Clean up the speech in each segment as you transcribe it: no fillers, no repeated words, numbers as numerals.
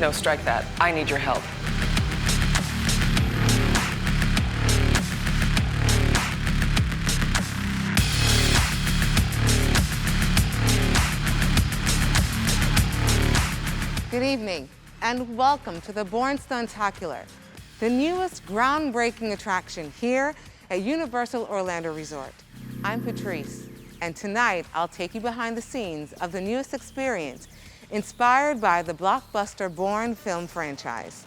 No, strike that. I need your help. Good evening, and welcome to the Bourne Stuntacular, the newest groundbreaking attraction here at Universal Orlando Resort. I'm Patrice, and tonight I'll take you behind the scenes of the newest experience inspired by the blockbuster Bourne film franchise.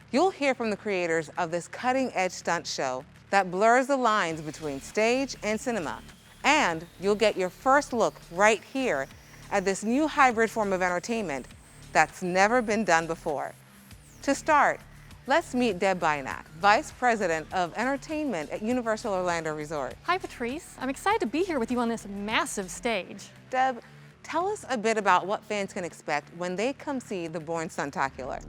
You'll hear from the creators of this cutting-edge stunt show that blurs the lines between stage and cinema, and you'll get your first look right here at this new hybrid form of entertainment that's never been done before. To start, let's meet Deb Bynat, Vice President of Entertainment at Universal Orlando Resort. Hi, Patrice. I'm excited to be here with you on this massive stage. Deb, tell us a bit about what fans can expect when they come see the Bourne Stuntacular.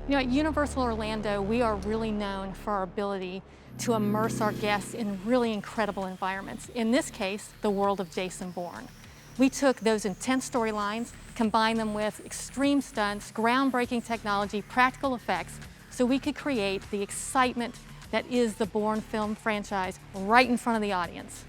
You know, at Universal Orlando, we are really known for our ability to immerse our guests in really incredible environments. In this case, the world of Jason Bourne. We took those intense storylines, combined them with extreme stunts, groundbreaking technology, practical effects, so we could create the excitement that is the Bourne film franchise right in front of the audience.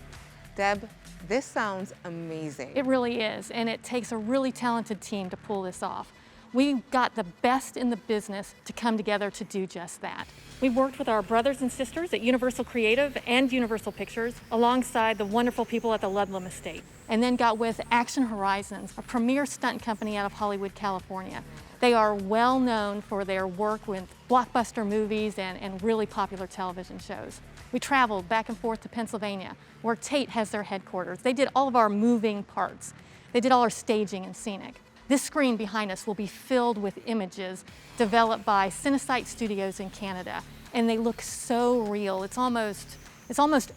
Deb, this sounds amazing. It really is, and it takes a really talented team to pull this off. We got the best in the business to come together to do just that. We worked with our brothers and sisters at Universal Creative and Universal Pictures, alongside the wonderful people at the Ludlam Estate, and then got with Action Horizons, a premier stunt company out of Hollywood, California. They are well known for their work with blockbuster movies and really popular television shows. We traveled back and forth to Pennsylvania, where Tate has their headquarters. They did all of our moving parts. They did all our staging and scenic. This screen behind us will be filled with images developed by Cinesight Studios in Canada, and they look so real. It's almost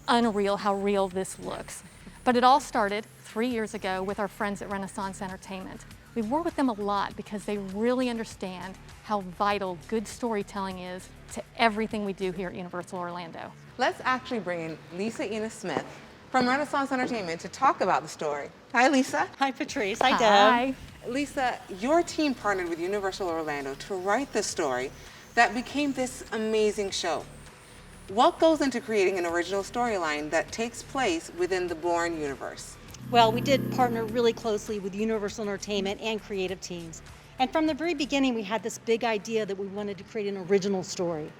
unreal how real this looks. But it all started 3 years ago with our friends at Renaissance Entertainment. We've worked with them a lot because they really understand how vital good storytelling is to everything we do here at Universal Orlando. Let's actually bring in Lisa Ina Smith from Renaissance Entertainment to talk about the story. Hi, Lisa. Hi, Patrice. Hi, Deb. Hi. Lisa, your team partnered with Universal Orlando to write the story that became this amazing show. What goes into creating an original storyline that takes place within the Bourne universe? Well, we did partner really closely with Universal Entertainment and creative teams. And from the very beginning, we had this big idea that we wanted to create an original story.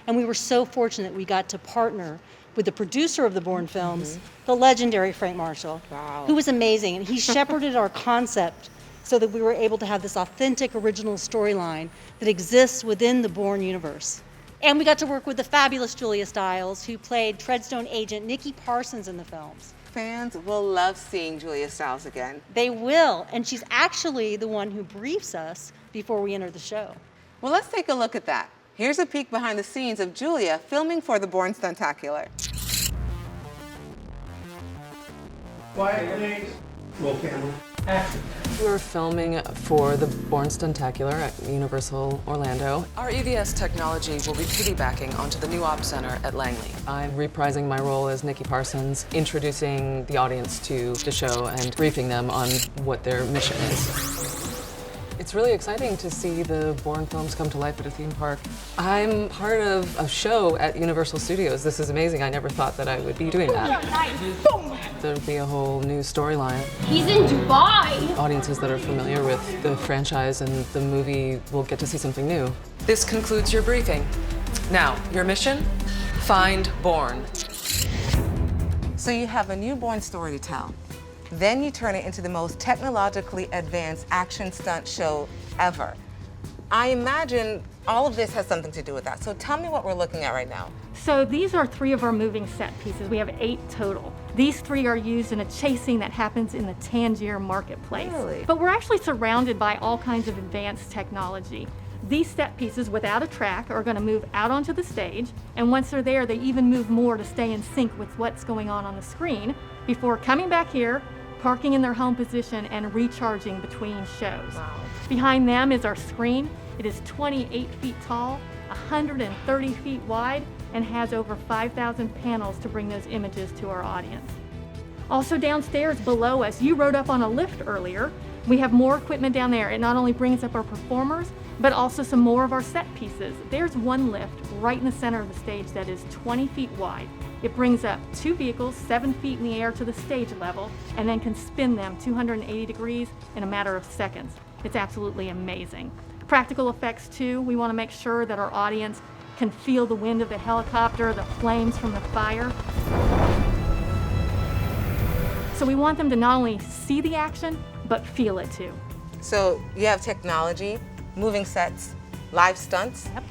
And we were so fortunate we got to partner with the producer of the Bourne films, the legendary Frank Marshall, who was amazing. And he shepherded our concept so that we were able to have this authentic original storyline that exists within the Bourne universe. And we got to work with the fabulous Julia Stiles, who played Treadstone agent Nikki Parsons in the films. Fans will love seeing Julia Stiles again. They will, and she's actually the one who briefs us before we enter the show. Well, let's take a look at that. Here's a peek behind the scenes of Julia filming for the Bourne Stuntacular. Quiet, please. Roll camera. Action. We're filming for the Bourne Stuntacular at Universal Orlando. Our EVS technology will be piggybacking onto the new Ops Center at Langley. I'm reprising my role as Nikki Parsons, introducing the audience to the show and briefing them on what their mission is. It's really exciting to see the Bourne films come to life at a theme park. I'm part of a show at Universal Studios. This is amazing. I never thought that I would be doing that. There'll be a whole new storyline. He's in Dubai! Audiences that are familiar with the franchise and the movie will get to see something new. This concludes your briefing. Now, your mission? Find Bourne. So you have a new Bourne story to tell. Then you turn it into the most technologically advanced action stunt show ever. I imagine all of this has something to do with that. So tell me what we're looking at right now. So these are 3 of our moving set pieces. We have 8 total. These 3 are used in a chase scene that happens in the Tangier marketplace. Really? But we're actually surrounded by all kinds of advanced technology. These set pieces without a track are going to move out onto the stage, and once they're there, they even move more to stay in sync with what's going on the screen before coming back here, parking in their home position, and recharging between shows. Wow. Behind them is our screen. It is 28 feet tall, 130 feet wide, and has over 5,000 panels to bring those images to our audience. Also downstairs below us, you rode up on a lift earlier. We have more equipment down there. It not only brings up our performers, but also some more of our set pieces. There's one lift right in the center of the stage that is 20 feet wide. It brings up 2 vehicles 7 feet in the air to the stage level and then can spin them 280 degrees in a matter of seconds. It's absolutely amazing. Practical effects too. We want to make sure that our audience can feel the wind of the helicopter, the flames from the fire. So we want them to not only see the action, but feel it too. So you have technology, moving sets, live stunts. Yep.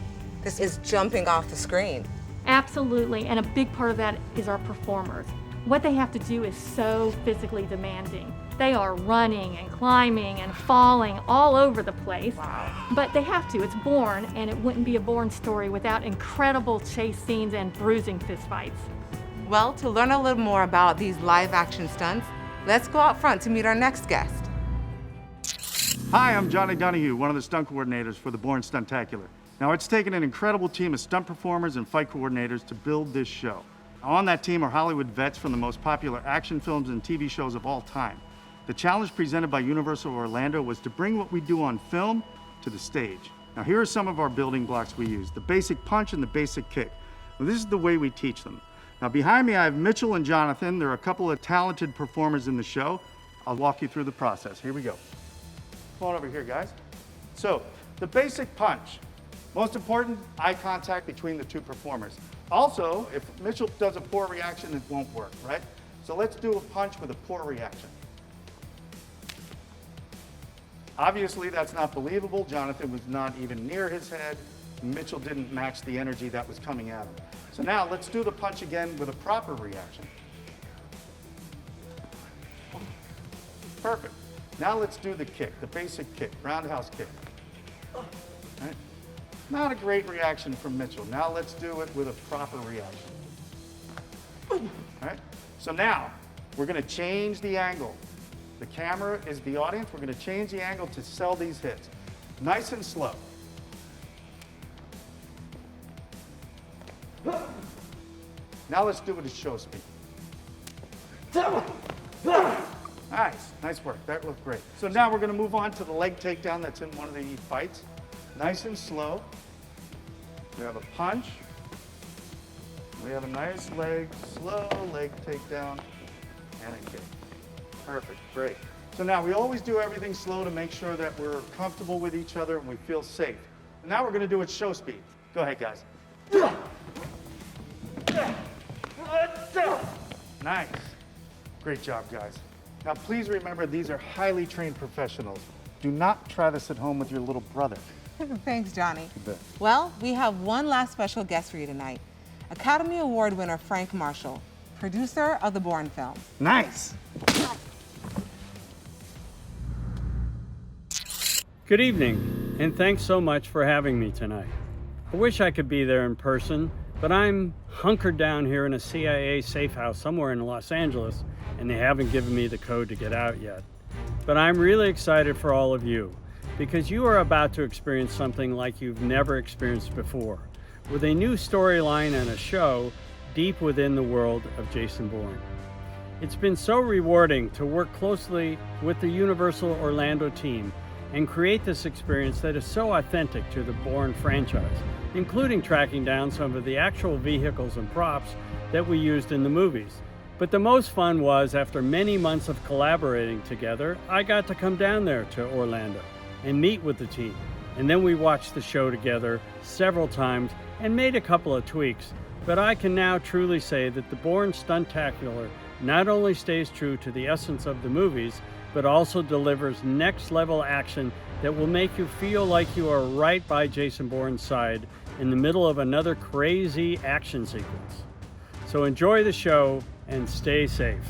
This is jumping off the screen. Absolutely, and a big part of that is our performers. What they have to do is so physically demanding. They are running and climbing and falling all over the place. Wow. But they have to, it's Bourne, and it wouldn't be a Bourne story without incredible chase scenes and bruising fistfights. Well, to learn a little more about these live action stunts, let's go out front to meet our next guest. Hi, I'm Johnny Donahue, one of the stunt coordinators for the Bourne Stuntacular. Now, it's taken an incredible team of stunt performers and fight coordinators to build this show. On that team are Hollywood vets from the most popular action films and TV shows of all time. The challenge presented by Universal Orlando was to bring what we do on film to the stage. Now, here are some of our building blocks we use: the basic punch and the basic kick. Well, this is the way we teach them. Now, behind me, I have Mitchell and Jonathan. They're a couple of talented performers in the show. I'll walk you through the process. Here we go. Come on over here, guys. So, the basic punch. Most important, eye contact between the two performers. Also, if Mitchell does a poor reaction, it won't work, right? So let's do a punch with a poor reaction. Obviously, that's not believable. Jonathan was not even near his head. Mitchell didn't match the energy that was coming at him. So now let's do the punch again with a proper reaction. Perfect. Now let's do the kick, the basic kick, roundhouse kick. Right? Not a great reaction from Mitchell. Now let's do it with a proper reaction. All right? So now we're going to change the angle. The camera is the audience. We're going to change the angle to sell these hits. Nice and slow. Now let's do it at show speed. Nice work. That looked great. So now we're going to move on to the leg takedown that's in one of the fights. Nice and slow. We have a punch. We have a nice slow leg takedown, and a kick. Perfect, great. So now we always do everything slow to make sure that we're comfortable with each other and we feel safe. Now we're going to do it show speed. Go ahead, guys. Nice. Great job, guys. Now please remember, these are highly trained professionals. Do not try this at home with your little brother. Thanks, Johnny. You bet. Well, we have one last special guest for you tonight. Academy Award winner Frank Marshall, producer of the Bourne films. Nice. Good evening, and thanks so much for having me tonight. I wish I could be there in person, but I'm hunkered down here in a CIA safe house somewhere in Los Angeles, and they haven't given me the code to get out yet. But I'm really excited for all of you, because you are about to experience something like you've never experienced before, with a new storyline and a show deep within the world of Jason Bourne. It's been so rewarding to work closely with the Universal Orlando team and create this experience that is so authentic to the Bourne franchise, including tracking down some of the actual vehicles and props that we used in the movies. But the most fun was, after many months of collaborating together, I got to come down there to Orlando and meet with the team. And then we watched the show together several times and made a couple of tweaks. But I can now truly say that the Bourne Stuntacular not only stays true to the essence of the movies, but also delivers next level action that will make you feel like you are right by Jason Bourne's side in the middle of another crazy action sequence. So enjoy the show and stay safe.